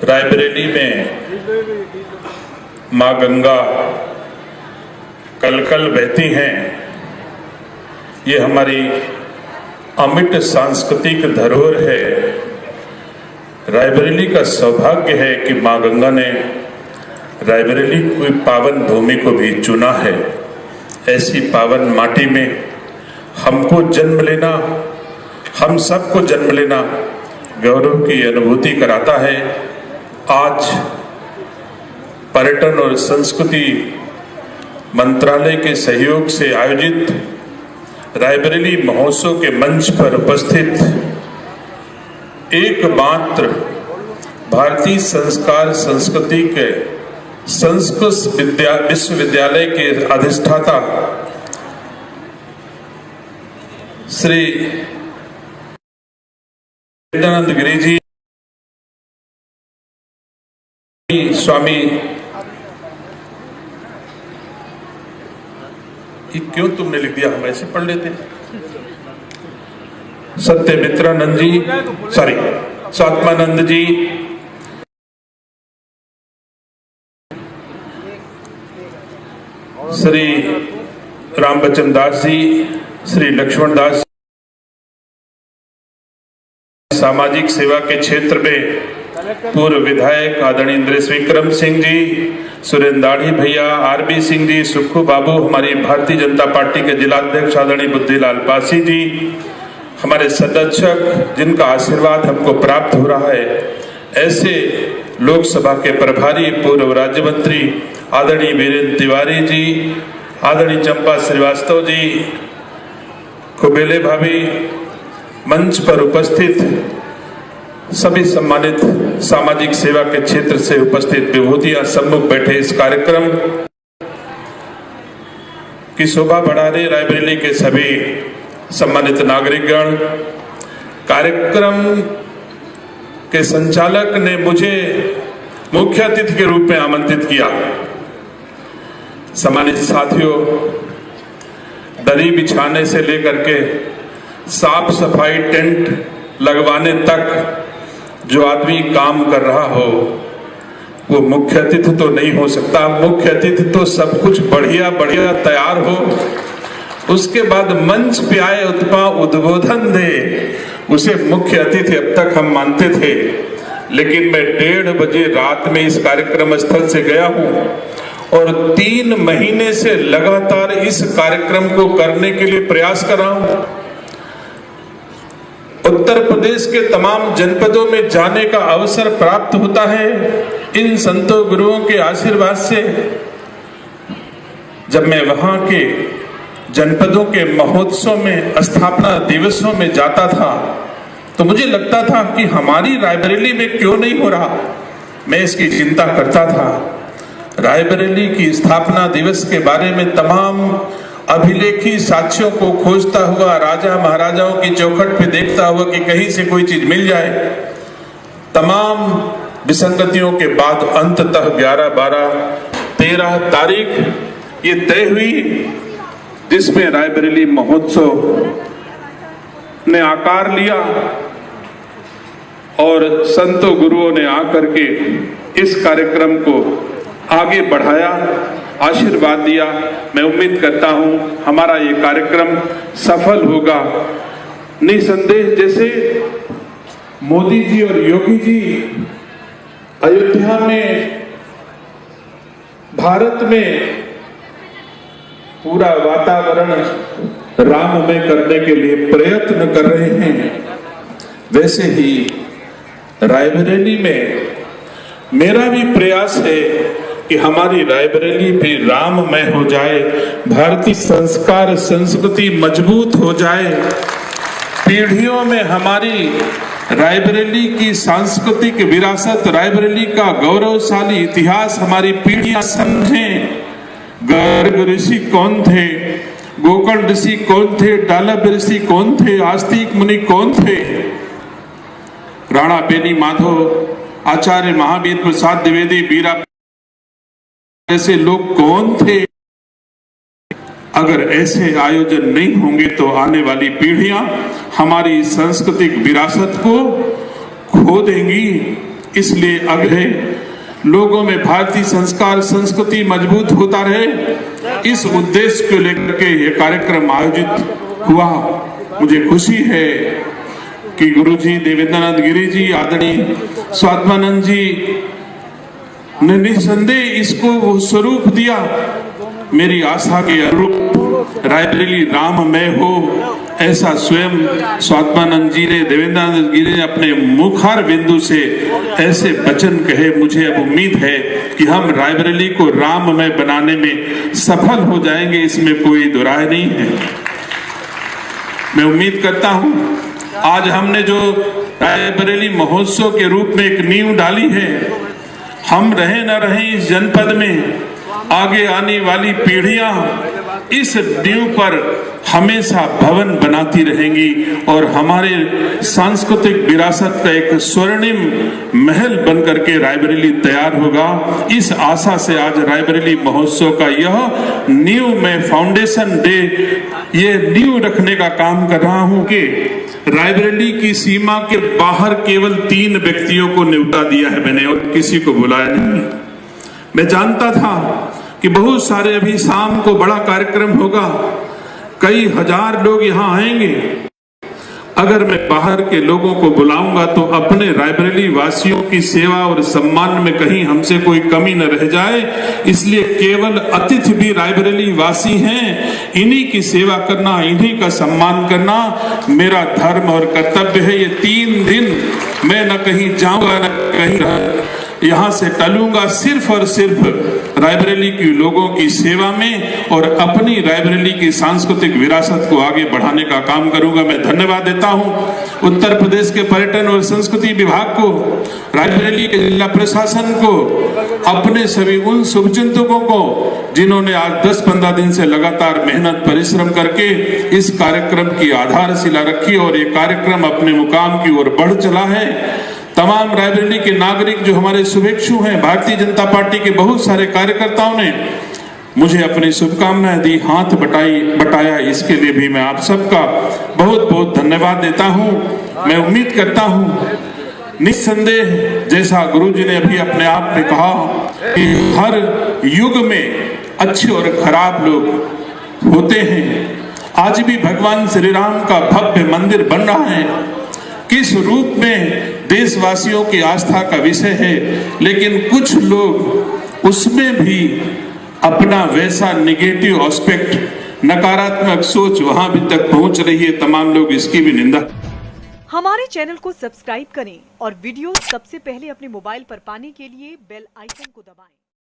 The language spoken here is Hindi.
रायबरेली में माँ गंगा कलकल बहती हैं। ये हमारी अमिट सांस्कृतिक धरोहर है। रायबरेली का सौभाग्य है कि माँ गंगा ने रायबरेली की पावन भूमि को भी चुना है। ऐसी पावन माटी में हमको जन्म लेना, हम सबको जन्म लेना गौरव की अनुभूति कराता है। आज पर्यटन और संस्कृति मंत्रालय के सहयोग से आयोजित रायबरेली महोत्सव के मंच पर उपस्थित एकमात्र भारतीय संस्कार संस्कृति के संस्कृत विश्वविद्यालय के अधिष्ठाता श्री वेदानंद गिरी जी स्वामी, क्यों तुमने लिख दिया, हम ऐसे पढ़ लेते। सत्यमित्रानंद जी, सॉरी स्वात्मानंद जी, श्री रामबचन दास जी, श्री लक्ष्मण दास, सामाजिक सेवा के क्षेत्र में पूर्व विधायक आदरणीय इंद्रेश विक्रम सिंह जी, सुरेंद्र दाढ़ी भैया, आरबी सिंह जी, सुक्खू बाबू, हमारी भारतीय जनता पार्टी के जिलाध्यक्ष आदरणीय बुद्धिलाल पासी जी, हमारे सदस्यक जिनका आशीर्वाद हमको प्राप्त हो रहा है, ऐसे लोकसभा के प्रभारी पूर्व राज्य मंत्री आदरणीय वीरेंद्र तिवारी जी, आदरणीय चंपा श्रीवास्तव जी, कुबेले भाभी, मंच पर उपस्थित सभी सम्मानित सामाजिक सेवा के क्षेत्र से उपस्थित विभूतियां सम्मुख बैठे इस कार्यक्रम की शोभा बढ़ा रहे रायबरेली के सभी सम्मानित नागरिकगण, कार्यक्रम के संचालक ने मुझे मुख्य अतिथि के रूप में आमंत्रित किया। सम्मानित साथियों, दरी बिछाने से लेकर के साफ सफाई टेंट लगवाने तक जो आदमी काम कर रहा हो वो मुख्य अतिथि तो नहीं हो सकता। मुख्य अतिथि तो सब कुछ बढ़िया बढ़िया तैयार हो, उसके बाद मंच पे आए उद्बोधन दे, उसे मुख्य अतिथि अब तक हम मानते थे। लेकिन मैं 1:30 बजे रात में इस कार्यक्रम स्थल से गया हूं और 3 महीने से लगातार इस कार्यक्रम को करने के लिए प्रयास कर रहा हूं। उत्तर प्रदेश के तमाम जनपदों में जाने का अवसर प्राप्त होता है इन संतों गुरुओं के आशीर्वाद से। जब मैं वहां के जनपदों के महोत्सव में, स्थापना दिवसों में जाता था तो मुझे लगता था कि हमारी रायबरेली में क्यों नहीं हो रहा। मैं इसकी चिंता करता था। रायबरेली की स्थापना दिवस के बारे में तमाम अभिलेखी साक्ष्यों को खोजता हुआ, राजा महाराजाओं की चौखट पे देखता हुआ कि कहीं से कोई चीज मिल जाए। तमाम विसंगतियों के बाद अंततः 11, 12, 13 तारीख ये तय हुई जिसमें रायबरेली महोत्सव ने आकार लिया और संतों गुरुओं ने आकर के इस कार्यक्रम को आगे बढ़ाया, आशीर्वाद दिया। मैं उम्मीद करता हूं हमारा ये कार्यक्रम सफल होगा। निसंदेह जैसे मोदी जी और योगी जी अयोध्या में, भारत में पूरा वातावरण राममय करने के लिए प्रयत्न कर रहे हैं, वैसे ही रायबरेली में मेरा भी प्रयास है कि हमारी रायबरेली भी राममय हो जाए, भारतीय संस्कार संस्कृति मजबूत हो जाए, पीढ़ियों में हमारी रायबरेली की सांस्कृतिक विरासत, रायबरेली का गौरवशाली इतिहास हमारी पीढ़ियां समझें। गर्ग ऋषि कौन थे, गोकर्ण ऋषि कौन थे, डालब ऋषि कौन थे, आस्तिक मुनि कौन थे, राणा बेनी माधव, आचार्य महावीर प्रसाद द्विवेदी, बीरा ऐसे लोग कौन थे। अगर ऐसे आयोजन नहीं होंगे तो आने वाली पीढ़ियां हमारी सांस्कृतिक विरासत को खो देंगी। इसलिए अगले लोगों में भारतीय संस्कार संस्कृति मजबूत होता रहे, इस उद्देश्य को लेकर के ये कार्यक्रम आयोजित हुआ। मुझे खुशी है कि गुरुजी देवेंद्रनाथ गिरी जी, आदरणीय स्वात्मानंद जी ने निसंदेह इसको वो स्वरूप दिया। मेरी आशा के अनुरूप रायबरेली राममय हो, ऐसा स्वयं स्वात्मानंद जी ने, देवेंद्रनाथ गिरी ने अपने मुखार बिंदु से ऐसे वचन कहे। मुझे अब उम्मीद है कि हम रायबरेली को राममय बनाने में सफल हो जाएंगे, इसमें कोई दुराय नहीं है। मैं उम्मीद करता हूं आज हमने जो रायबरेली महोत्सव के रूप में एक नींव डाली है, हम रहे न रहे इस जनपद में, आगे आने वाली पीढ़ियां इस नींव पर हमेशा भवन बनाती रहेंगी और हमारे सांस्कृतिक विरासत का एक स्वर्णिम महल बनकर के रायबरेली तैयार होगा। इस आशा से आज रायबरेली महोत्सव का यह नींव में फाउंडेशन डे, ये नींव रखने का काम कर रहा हूं कि रायबरेली की सीमा के बाहर केवल 3 व्यक्तियों को न्योता दिया है मैंने, और किसी को बुलाया नहीं। मैं जानता था कि बहुत सारे अभी शाम को बड़ा कार्यक्रम होगा, कई हजार लोग यहां आएंगे। अगर मैं बाहर के लोगों को बुलाऊंगा तो अपने रायबरेली वासियों की सेवा और सम्मान में कहीं हमसे कोई कमी न रह जाए, इसलिए केवल अतिथि भी रायबरेली वासी हैं, इन्हीं की सेवा करना, इन्हीं का सम्मान करना मेरा धर्म और कर्तव्य है। ये 3 दिन मैं न कहीं जाऊंगा न कहीं यहां से टलूंगा, सिर्फ और सिर्फ रायबरेली के लोगों की सेवा में और अपनी रायबरेली की सांस्कृतिक विरासत को आगे बढ़ाने का काम करूंगा। मैं धन्यवाद देता हूं उत्तर प्रदेश के पर्यटन और संस्कृति विभाग को, रायबरेली के जिला प्रशासन को, अपने सभी उन शुभचिंतकों को जिन्होंने आज 10-15 दिन से लगातार मेहनत परिश्रम करके इस कार्यक्रम की आधारशिला रखी और ये कार्यक्रम अपने मुकाम की ओर बढ़ चला है। तमाम रायबरेली के नागरिक जो हमारे शुभेच्छु हैं, भारतीय जनता पार्टी के बहुत सारे कार्यकर्ताओं ने मुझे अपनी शुभकामनाएं दी, हाथ बटाया, इसके लिए भी मैं आप सबका बहुत बहुत धन्यवाद देता हूं। मैं उम्मीद करता हूं निस्संदेह, जैसा गुरुजी ने अभी अपने आप में कहा कि हर युग में अच्छे और खराब लोग होते हैं। आज भी भगवान श्री राम का भव्य मंदिर बन रहा है, किस रूप में देशवासियों की आस्था का विषय है, लेकिन कुछ लोग उसमें भी अपना वैसा निगेटिव एस्पेक्ट, नकारात्मक सोच वहां भी तक पहुंच रही है। तमाम लोग इसकी भी निंदा। हमारे चैनल को सब्सक्राइब करें और वीडियो सबसे पहले अपने मोबाइल पर पाने के लिए बेल आइकन को दबाएं।